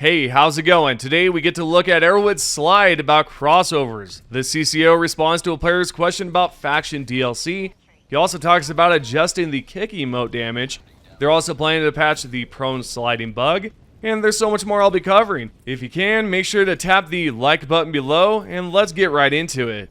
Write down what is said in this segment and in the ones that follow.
Hey, how's it going? Today we get to look at Arrowhead's slide about crossovers. The CCO responds to a player's question about faction DLC. He also talks about adjusting the kick emote damage. They're also planning to patch the prone sliding bug. And there's so much more I'll be covering. If you can, make sure to tap the like button below and let's get right into it.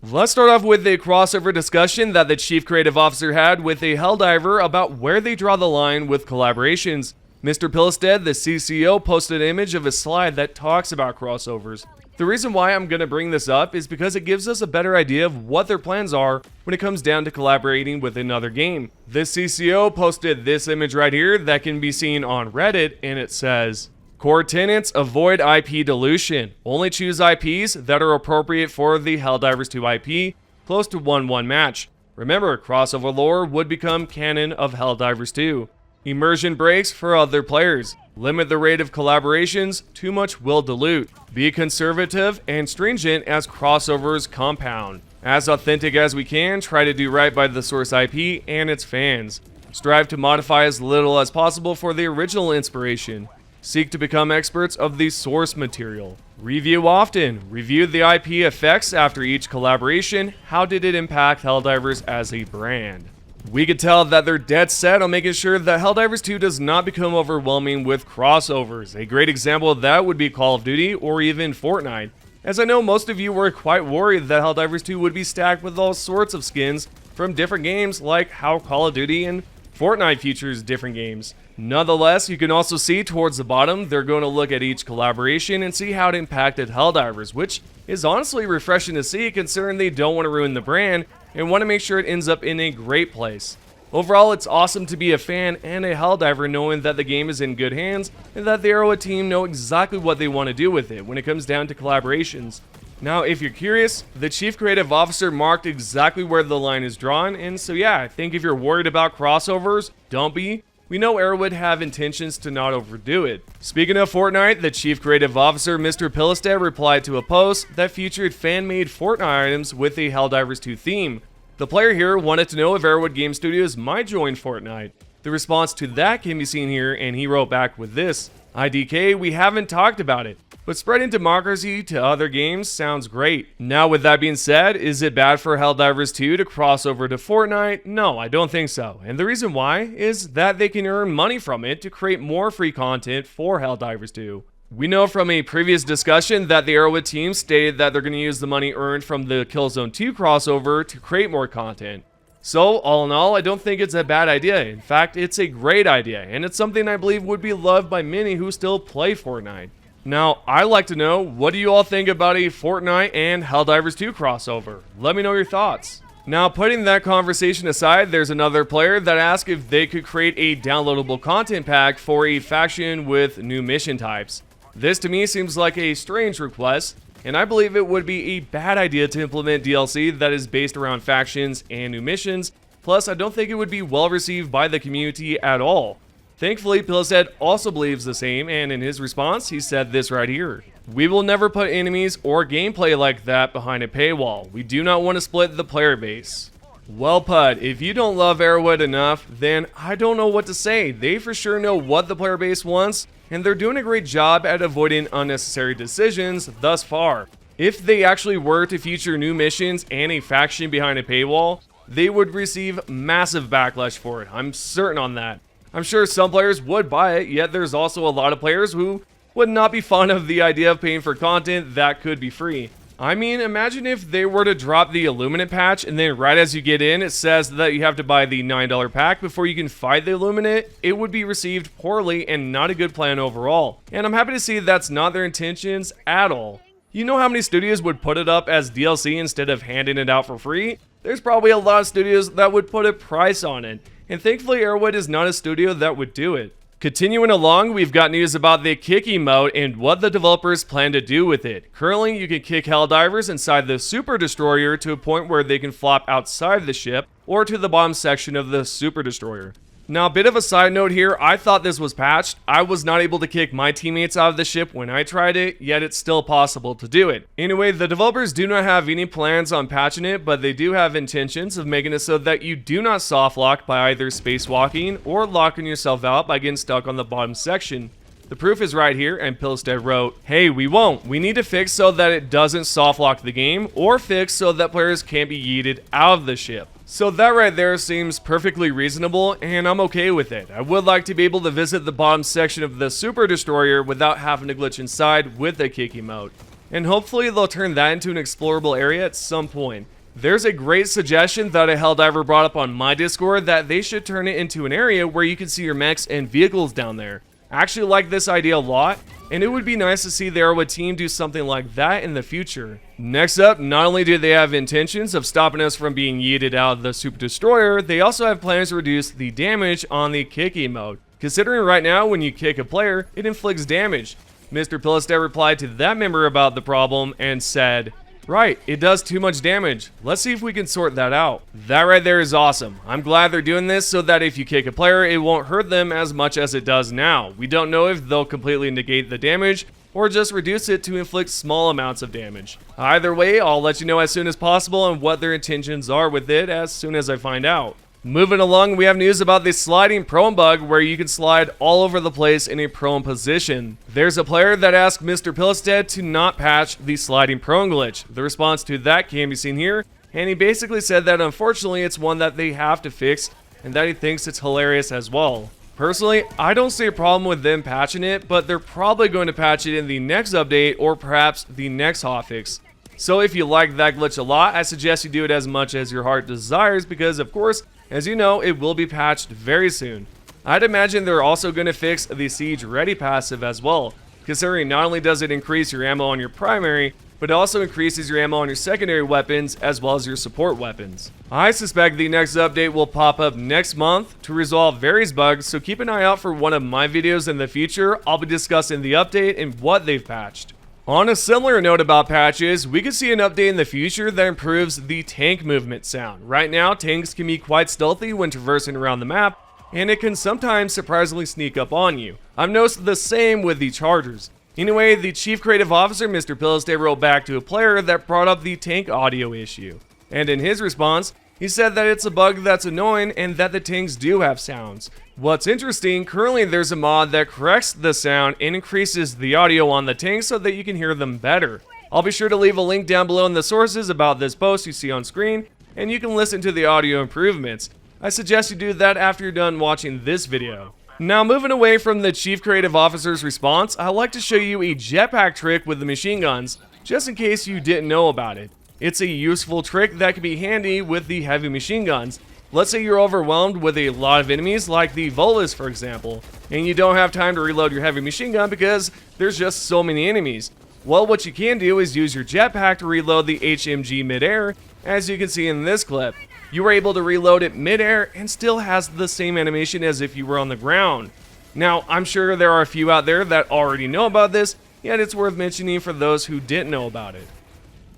Let's start off with a crossover discussion that the Chief Creative Officer had with a Helldiver about where they draw the line with collaborations. Mr. Pilstead, the CCO, posted an image of a slide that talks about crossovers. The reason why I'm going to bring this up is because it gives us a better idea of what their plans are when it comes down to collaborating with another game. The CCO posted this image right here that can be seen on Reddit, and it says, "Core tenets, avoid IP dilution. Only choose IPs that are appropriate for the Helldivers 2 IP, close to 1-1 match. Remember, crossover lore would become canon of Helldivers 2. Immersion breaks for other players. Limit the rate of collaborations, too much will dilute. Be conservative and stringent as crossovers compound. As authentic as we can, try to do right by the source IP and its fans. Strive to modify as little as possible for the original inspiration. Seek to become experts of the source material. Review often. Review the IP effects after each collaboration. How did it impact Helldivers as a brand?" We could tell that they're dead set on making sure that Helldivers 2 does not become overwhelming with crossovers. A great example of that would be Call of Duty or even Fortnite. As I know most of you were quite worried that Helldivers 2 would be stacked with all sorts of skins from different games, like how Call of Duty and Fortnite features different games. Nonetheless, you can also see towards the bottom, they're going to look at each collaboration and see how it impacted Helldivers, which is honestly refreshing to see considering they don't want to ruin the brand and want to make sure it ends up in a great place. Overall, it's awesome to be a fan and a Helldiver knowing that the game is in good hands and that the Arrowhead team know exactly what they want to do with it when it comes down to collaborations. Now, if you're curious, the Chief Creative Officer marked exactly where the line is drawn, and so yeah, I think if you're worried about crossovers, don't be. We know Arrowhead have intentions to not overdo it. Speaking of Fortnite, the Chief Creative Officer, Mr. Pilstead, replied to a post that featured fan-made Fortnite items with a Helldivers 2 theme. The player here wanted to know if Arrowhead Game Studios might join Fortnite. The response to that can be seen here, and he wrote back with this: "IDK, we haven't talked about it, but spreading democracy to other games sounds great." Now, with that being said, is it bad for Helldivers 2 to cross over to Fortnite? No, I don't think so. And the reason why is that they can earn money from it to create more free content for Helldivers 2. We know from a previous discussion that the Arrowhead team stated that they're going to use the money earned from the Killzone 2 crossover to create more content. So, all in all, I don't think it's a bad idea. In fact, it's a great idea, and it's something I believe would be loved by many who still play Fortnite. Now, I'd like to know, what do you all think about a Fortnite and Helldivers 2 crossover? Let me know your thoughts. Now, putting that conversation aside, there's another player that asked if they could create a downloadable content pack for a faction with new mission types. This to me seems like a strange request, and I believe it would be a bad idea to implement DLC that is based around factions and new missions. Plus, I don't think it would be well received by the community at all. Thankfully, Pilstead also believes the same, and in his response, he said this right here: "We will never put enemies or gameplay like that behind a paywall. We do not want to split the player base." Well put. If you don't love Arrowhead enough, then I don't know what to say. They for sure know what the player base wants, and they're doing a great job at avoiding unnecessary decisions thus far. If they actually were to feature new missions and a faction behind a paywall, they would receive massive backlash for it. I'm certain on that. I'm sure some players would buy it, yet there's also a lot of players who would not be fond of the idea of paying for content that could be free. I mean, imagine if they were to drop the Illuminate patch and then right as you get in, it says that you have to buy the $9 pack before you can fight the Illuminate. It would be received poorly and not a good plan overall. And I'm happy to see that's not their intentions at all. You know how many studios would put it up as DLC instead of handing it out for free? There's probably a lot of studios that would put a price on it. And thankfully, Arrowhead is not a studio that would do it. Continuing along, we've got news about the kick emote and what the developers plan to do with it. Currently, you can kick Helldivers inside the Super Destroyer to a point where they can flop outside the ship or to the bottom section of the Super Destroyer. Now, a bit of a side note here, I thought this was patched. I was not able to kick my teammates out of the ship when I tried it, yet it's still possible to do it. Anyway, the developers do not have any plans on patching it, but they do have intentions of making it so that you do not soft lock by either spacewalking or locking yourself out by getting stuck on the bottom section. The proof is right here, and Pilstead wrote, "Hey, we won't. We need to fix so that it doesn't soft lock the game, or fix so that players can't be yeeted out of the ship." So that right there seems perfectly reasonable, and I'm okay with it. I would like to be able to visit the bottom section of the Super Destroyer without having to glitch inside with a kick emote. And hopefully they'll turn that into an explorable area at some point. There's a great suggestion that a Helldiver brought up on my Discord that they should turn it into an area where you can see your mechs and vehicles down there. I actually like this idea a lot, and it would be nice to see the Arrowhead team do something like that in the future. Next up, not only do they have intentions of stopping us from being yeeted out of the Super Destroyer, they also have plans to reduce the damage on the kick emote. Considering right now when you kick a player, it inflicts damage. Mr. Pilstead replied to that member about the problem and said, "Right, it does too much damage. Let's see if we can sort that out." That right there is awesome. I'm glad they're doing this so that if you kick a player, it won't hurt them as much as it does now. We don't know if they'll completely negate the damage or just reduce it to inflict small amounts of damage. Either way, I'll let you know as soon as possible on what their intentions are with it as soon as I find out. Moving along, we have news about the sliding prone bug where you can slide all over the place in a prone position. There's a player that asked Mr. Pilstead to not patch the sliding prone glitch. The response to that can be seen here, and he basically said that unfortunately it's one that they have to fix and that he thinks it's hilarious as well. Personally, I don't see a problem with them patching it, but they're probably going to patch it in the next update or perhaps the next hotfix. So if you like that glitch a lot, I suggest you do it as much as your heart desires because, of course, as you know, it will be patched very soon. I'd imagine they're also going to fix the Siege Ready passive as well, considering not only does it increase your ammo on your primary, but it also increases your ammo on your secondary weapons as well as your support weapons. I suspect the next update will pop up next month to resolve various bugs, so keep an eye out for one of my videos in the future. I'll be discussing the update and what they've patched. On a similar note about patches, we could see an update in the future that improves the tank movement sound. Right now, tanks can be quite stealthy when traversing around the map, and it can sometimes surprisingly sneak up on you. I've noticed the same with the chargers. Anyway, the Chief Creative Officer, Mr. Pilstead, wrote back to a player that brought up the tank audio issue. And in his response, he said that it's a bug that's annoying and that the tanks do have sounds. What's interesting, currently there's a mod that corrects the sound and increases the audio on the tanks so that you can hear them better. I'll be sure to leave a link down below in the sources about this post you see on screen, and you can listen to the audio improvements. I suggest you do that after you're done watching this video. Now, moving away from the Chief Creative Officer's response, I'd like to show you a jetpack trick with the machine guns, just in case you didn't know about it. It's a useful trick that can be handy with the heavy machine guns. Let's say you're overwhelmed with a lot of enemies, like the Volas for example, and you don't have time to reload your heavy machine gun because there's just so many enemies. Well, what you can do is use your jetpack to reload the HMG midair, as you can see in this clip. You were able to reload it midair and still has the same animation as if you were on the ground. Now, I'm sure there are a few out there that already know about this, yet it's worth mentioning for those who didn't know about it.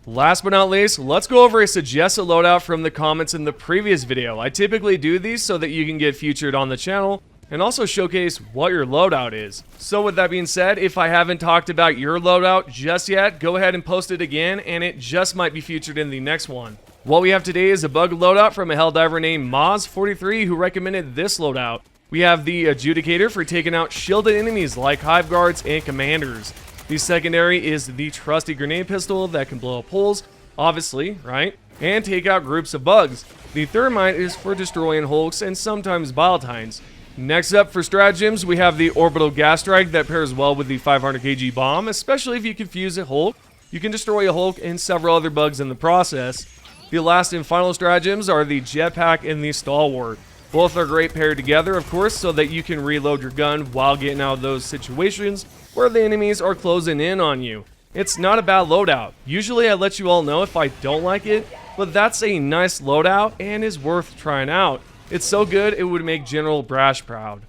Last but not least, let's go over a suggested loadout from the comments in the previous video. I typically do these so that you can get featured on the channel and also showcase what your loadout is. So with that being said, if I haven't talked about your loadout just yet, go ahead and post it again and it just might be featured in the next one. What we have today is a bug loadout from a Helldiver named Moz43 who recommended this loadout. We have the Adjudicator for taking out shielded enemies like Hive Guards and Commanders. The secondary is the trusty grenade pistol that can blow up holes, obviously, right? And take out groups of bugs. The thermite is for destroying hulks and sometimes volatines. Next up for stratagems, we have the orbital gas strike that pairs well with the 500 kg bomb, especially if you confuse a hulk. You can destroy a hulk and several other bugs in the process. The last and final stratagems are the jetpack and the stalwart. Both are great paired together, of course, so that you can reload your gun while getting out of those situations where the enemies are closing in on you. It's not a bad loadout. Usually I let you all know if I don't like it, but that's a nice loadout and is worth trying out. It's so good it would make General Brash proud.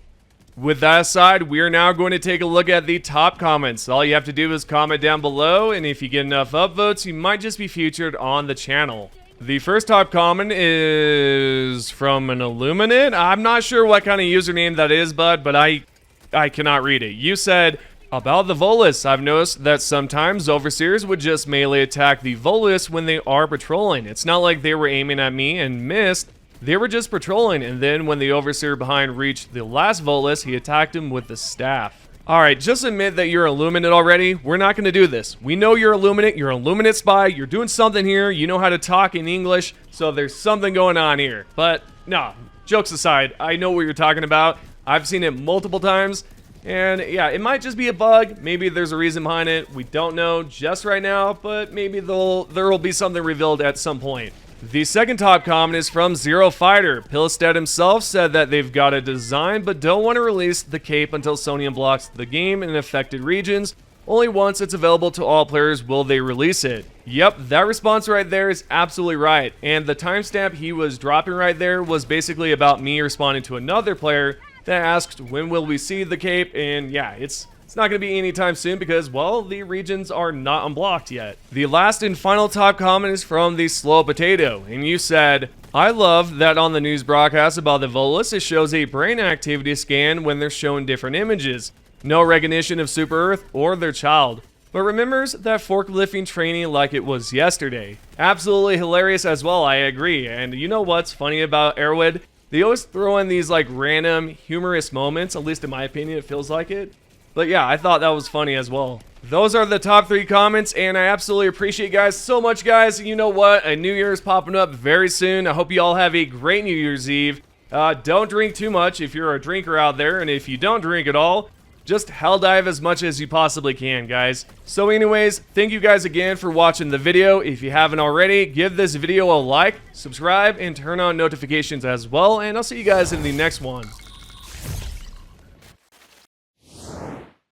With that aside, we are now going to take a look at the top comments. All you have to do is comment down below, and if you get enough upvotes, you might just be featured on the channel. The first top comment is from an Illuminate. I'm not sure what kind of username that is, bud, but I cannot read it. You said, about the Volus, I've noticed that sometimes overseers would just melee attack the Volus when they are patrolling. It's not like they were aiming at me and missed. They were just patrolling, and then when the overseer behind reached the last Volus, he attacked him with the staff. Alright, just admit that you're Illuminate already. We're not going to do this. We know you're Illuminate. You're an Illuminate spy. You're doing something here. You know how to talk in English, so there's something going on here. But, no, jokes aside, I know what you're talking about. I've seen it multiple times. And yeah, it might just be a bug. Maybe there's a reason behind it. We don't know just right now, but maybe there will be something revealed at some point. The second top comment is from Zero Fighter. Pilstead himself said that they've got a design but don't want to release the cape until Sony unblocks the game in affected regions. Only once it's available to all players will they release it. Yep, that response right there is absolutely right. And the timestamp he was dropping right there was basically about me responding to another player that asked when will we see the cape, and yeah, it's not going to be anytime soon because, well, the regions are not unblocked yet. The last and final top comment is from the Slow Potato, and you said, I love that on the news broadcast about the Volus, it shows a brain activity scan when they're shown different images. No recognition of Super Earth or their child, but remembers that forklifting training like it was yesterday. Absolutely hilarious as well, I agree. And you know what's funny about Arrowhead? They always throw in these like random humorous moments, at least in my opinion, it feels like it. But yeah, I thought that was funny as well. Those are the top 3 comments, and I absolutely appreciate you guys so much, guys. You know what? A New Year's popping up very soon. I hope you all have a great New Year's Eve. Don't drink too much if you're a drinker out there, and if you don't drink at all, just helldive as much as you possibly can, guys. So anyways, thank you guys again for watching the video. If you haven't already, give this video a like, subscribe, and turn on notifications as well, and I'll see you guys in the next one.